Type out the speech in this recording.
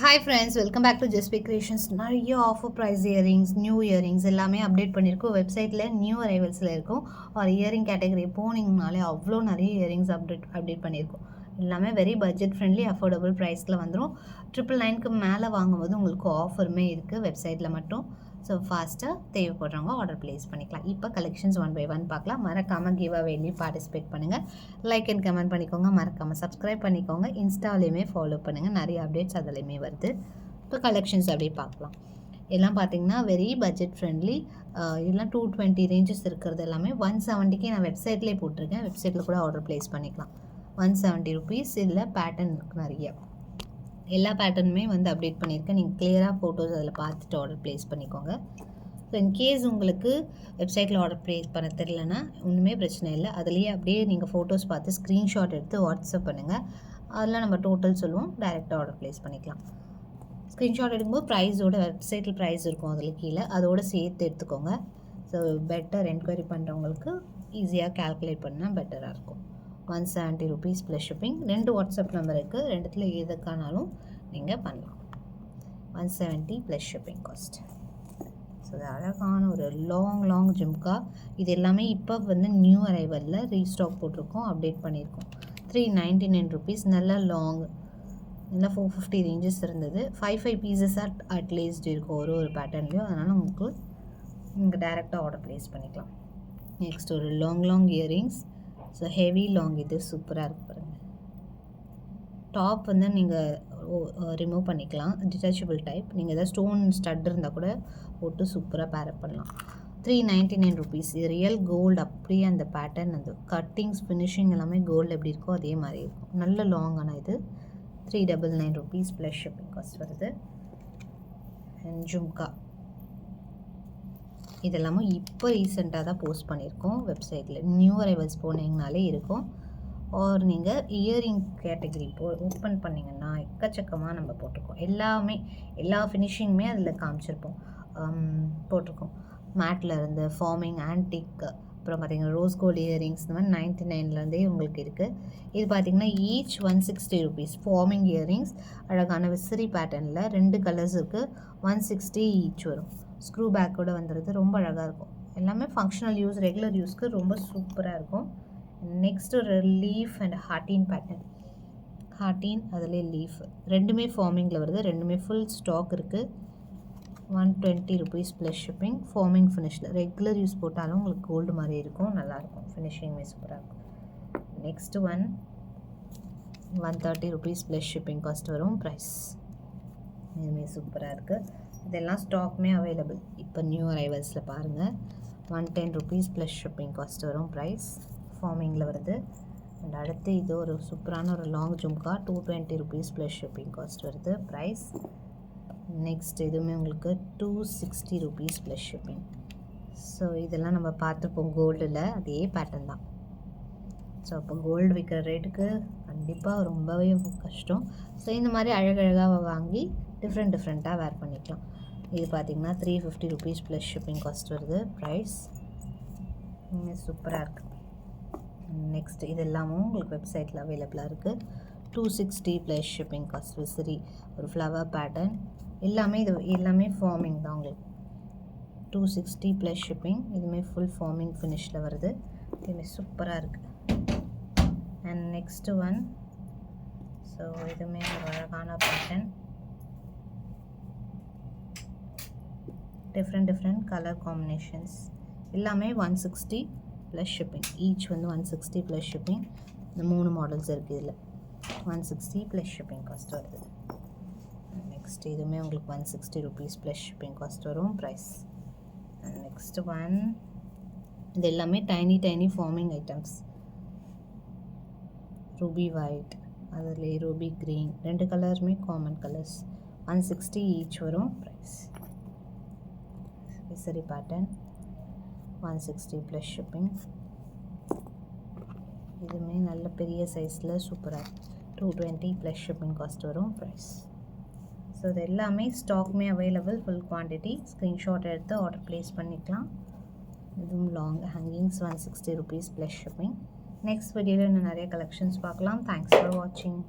Hi friends, welcome back to Jaspi creations. நிறைய offer price earrings, new earrings எல்லாமே update பண்ணியிருக்கோம். வெப்சைட்டில் நியூ அரைவல்ஸில் இருக்கும். ஒரு இயரிங் கேட்டகரி போனீங்கனாலே அவ்வளோ நிறைய இயரிங்ஸ் அப்டேட் பண்ணியிருக்கோம். எல்லாமே வெரி பட்ஜெட் ஃப்ரெண்ட்லி, அஃபோர்டபுள் ப்ரைஸில் வந்துடும். 999க்கு மேலே வாங்கும்போது உங்களுக்கு ஆஃபருமே இருக்குது வெப்சைட்டில் மட்டும். ஸோ ஃபாஸ்ட்டாக தேவைப்படுறவங்க ஆர்டர் ப்ளேஸ் பண்ணிக்கலாம். இப்போ கலெக்ஷன்ஸ் ஒன் பை ஒன் பார்க்கலாம். மறக்காமல் கிவ் அவேலையும் பார்ட்டிசிபேட் பண்ணுங்கள். லைக் அண்ட் கமெண்ட் பண்ணிக்கோங்க. மறக்காமல் சப்ஸ்கிரைப் பண்ணிக்கோங்க. இன்ஸ்டாலையுமே ஃபாலோ பண்ணுங்கள். நிறைய அப்டேட்ஸ் அதிலையுமே வருது. இப்போ கலெக்ஷன்ஸ் அப்படியே பார்க்கலாம். எல்லாம் பார்த்தீங்கன்னா வெரி பட்ஜெட் ஃப்ரெண்ட்லி. எல்லாம் 220 ரேஞ்சஸ் இருக்கிறது எல்லாமே 170க்கு நான் வெப்சைட்லேயே போட்டிருக்கேன். வெப்சைட்டில் கூட ஆர்டர் ப்ளேஸ் பண்ணிக்கலாம். 170 ருபீஸ். இதில் பேட்டர்ன் இருக்குது நிறைய. எல்லா பேட்டர்னுமே வந்து அப்டேட் பண்ணியிருக்கேன். நீங்கள் கிளியராக ஃபோட்டோஸ் அதில் பார்த்துட்டு ஆர்டர் ப்ளேஸ் பண்ணிக்கோங்க. ஸோ இன்கேஸ் உங்களுக்கு வெப்சைட்டில் ஆர்டர் ப்ளேஸ் பண்ண தெரியலனா ஒன்றுமே பிரச்சனை இல்லை. அதுலேயே அப்படியே நீங்கள் ஃபோட்டோஸ் பார்த்து ஸ்க்ரீன்ஷாட் எடுத்து வாட்ஸ்அப் பண்ணுங்கள். அதில் நம்ம டோட்டல் சொல்லுவோம், டைரெக்டாக ஆர்டர் ப்ளேஸ் பண்ணிக்கலாம். ஸ்க்ரீன்ஷாட் எடுக்கும்போது ப்ரைஸோட வெப்சைட்டில் ப்ரைஸ் இருக்கும் அதில் கீழே, அதோடு சேர்த்து எடுத்துக்கோங்க. ஸோ பெட்டர் என்கொயரி பண்ணுறவங்களுக்கு ஈஸியாக கேல்குலேட் பண்ணால் பெட்டராக இருக்கும். 170 rupees plus shipping. 2 WhatsApp number இருக்குது, ரெண்டுத்தில் எதுக்கானாலும் நீங்கள் பண்ணலாம். 170 ப்ளஸ் ஷிப்பிங் காஸ்ட். ஸோ இது அழகான ஒரு லாங் ஜிம்கா. இது எல்லாமே இப்போ வந்து நியூ அரைவலில் ரீஸ்டாக் போட்டிருக்கோம், அப்டேட் பண்ணியிருக்கோம். 399 ருபீஸ். நல்ல லாங், நல்லா 450 ரேஞ்சஸ் இருந்தது. 5 பீசஸாக அட்லீஸ்ட் இருக்கும் ஒரு பேட்டர்ன்லேயும். அதனால் உங்களுக்கு நீங்கள் டைரெக்டாக ஆர்டர் ப்ளேஸ் பண்ணிக்கலாம். நெக்ஸ்ட் ஒரு long earrings. So heavy long, இது சூப்பராக இருக்கு பாருங்கள். டாப் வந்து நீங்கள் ரிமூவ் பண்ணிக்கலாம், டிட்டாச்சபிள் டைப். நீங்கள் எதாவது ஸ்டோன் ஸ்டட் இருந்தால் கூட போட்டு சூப்பராக பேரப் பண்ணலாம். 399 ருபீஸ். இது ரியல் கோல்டு, அப்படியே அந்த பேட்டர்ன், அந்த கட்டிங்ஸ் ஃபினிஷிங் எல்லாமே கோல்டு எப்படி இருக்கோ அதே மாதிரி இருக்கும். நல்ல லாங்கான இது. 399 ருபீஸ் ப்ளஸ் ஷிப்பிங் காஸ்ட் வருது. அண்ட் ஜும்கா இதெல்லாமும் இப்போ ரீசெண்டாக தான் போஸ்ட் பண்ணியிருக்கோம் வெப்சைட்டில். நியூ அரைவல்ஸ் போனீங்கனாலே இருக்கும். ஆர் நீங்கள் இயரிங் கேட்டகரி ஓப்பன் பண்ணிங்கன்னா எக்கச்சக்கமாக நம்ம போட்டிருக்கோம். எல்லா ஃபினிஷிங்குமே அதில் காமிச்சிருப்போம், போட்டிருக்கோம். மேட்டில் இருந்து ஃபார்மிங், ஆன்டிக், அப்புறம் பார்த்திங்கன்னா ரோஸ் கோல்டு இயரிங்ஸ், இந்த மாதிரி 99லேருந்தே உங்களுக்கு இருக்குது. இது பார்த்திங்கன்னா ஈச் 160 ருபீஸ். ஃபார்மிங் இயரிங்ஸ் அழகான விசிறி பேட்டர்னில் 2 கலர்ஸ் இருக்குது. 160 ஈச் வரும். ஸ்க்ரூ பேக்கோடு வந்துடுது. ரொம்ப அழகாக இருக்கும். எல்லாமே ஃபங்க்ஷனல் யூஸ், ரெகுலர் யூஸ்க்கு ரொம்ப சூப்பராக இருக்கும். நெக்ஸ்ட் ஒரு லீஃப் அண்ட் ஹார்டின் பேட்டர்ன். ஹார்டின் அதிலே லீஃப், ரெண்டுமே ஃபார்மிங்கில் வருது. ரெண்டுமே ஃபுல் ஸ்டாக் இருக்குது. 120 ருபீஸ் ப்ளஸ் ஷிப்பிங். ஃபார்மிங் ஃபினிஷில் ரெகுலர் யூஸ் போட்டாலும் உங்களுக்கு கோல்டு மாதிரி இருக்கும், நல்லாயிருக்கும். ஃபினிஷிங்குமே சூப்பராக இருக்கும். Next 130 rupees plus shipping cost வரும். ப்ரைஸ் இதுவுமே சூப்பராக இருக்குது. இதெல்லாம் ஸ்டாக்குமே அவைலபிள் இப்போ நியூ அரைவல்ஸில் பாருங்கள். 110 ருபீஸ் ப்ளஸ் ஷிப்பிங் காஸ்ட் வரும். ப்ரைஸ் ஃபார்மிங்கில் வருது. அண்ட் அடுத்து இது ஒரு சூப்பரான ஒரு long jhumka. 220 rupees plus shipping cost வருது. ப்ரைஸ் நெக்ஸ்ட் இதுவுமே உங்களுக்கு 260 ருபீஸ் ப்ளஸ் ஷிப்பிங். ஸோ இதெல்லாம் நம்ம பார்த்துப்போம் கோல்டில், அதே பேட்டர்ன் தான். ஸோ அப்போ கோல்டு விற்கிற ரேட்டுக்கு கண்டிப்பாக ரொம்பவே கஷ்டம். ஸோ இந்த மாதிரி அழகழகாக வாங்கி டிஃப்ரெண்ட்டாக வேர் பண்ணிக்கலாம். இது பார்த்திங்கன்னா 350 ருபீஸ் ப்ளஸ் ஷிப்பிங் காஸ்ட் வருது. ப்ரைஸ் சூப்பராக இருக்குது. நெக்ஸ்ட் இது எல்லாமும் உங்களுக்கு வெப்சைட்டில் அவைலபிளாக இருக்குது. 260 ப்ளஸ் ஷிப்பிங் காஸ்ட். விசிறி ஒரு ஃப்ளவர் பேட்டர்ன், எல்லாமே ஃபார்மிங் தான் உங்களுக்கு. 260 ப்ளஸ் ஷிப்பிங். இதுவுமே ஃபுல் ஃபார்மிங் ஃபினிஷில் வருது. இதுவுமே சூப்பராக இருக்குது. அண்ட் நெக்ஸ்ட்டு ஸோ இதுவுமே ஒரு அழகான பேட்டர்ன். Different colour combinations. எல்லாமே 160 ப்ளஸ் ஷிப்பிங். ஈச் வந்து 160 ப்ளஸ் ஷிப்பிங். இந்த 3 மாடல்ஸ் இருக்குது இதில். 160 ப்ளஸ் ஷிப்பிங் காஸ்ட் வருது. நெக்ஸ்ட் இதுவுமே உங்களுக்கு 160 ருபீஸ் ப்ளஸ் ஷிப்பிங் காஸ்ட் வரும். ப்ரைஸ் நெக்ஸ்ட் இது எல்லாமே tiny farming items. Ruby white, அதில் ரூபி க்ரீன், 2 கலருமே காமன் கலர்ஸ். 160 ஈச் வரும். ப்ரைஸ் விசிறி பேட்டர்ன் 160 ப்ளஸ் ஷிப்பிங். இதுவுமே நல்ல பெரிய சைஸில் சூப்பராக 220 ப்ளஸ் ஷிப்பிங் காஸ்ட் வரும். ப்ரைஸ் ஸோ இது எல்லாமே ஸ்டாக்குமே அவைலபிள், ஃபுல் குவான்டிட்டி. ஸ்க்ரீன்ஷாட் எடுத்து ஆர்டர் ப்ளேஸ் பண்ணிக்கலாம். இதுவும் long hangings 160 rupees plus shipping. Next வீடியோவில் இன்னும் நிறைய கலெக்ஷன்ஸ் பார்க்கலாம். தேங்க்ஸ் ஃபார் வாட்சிங்.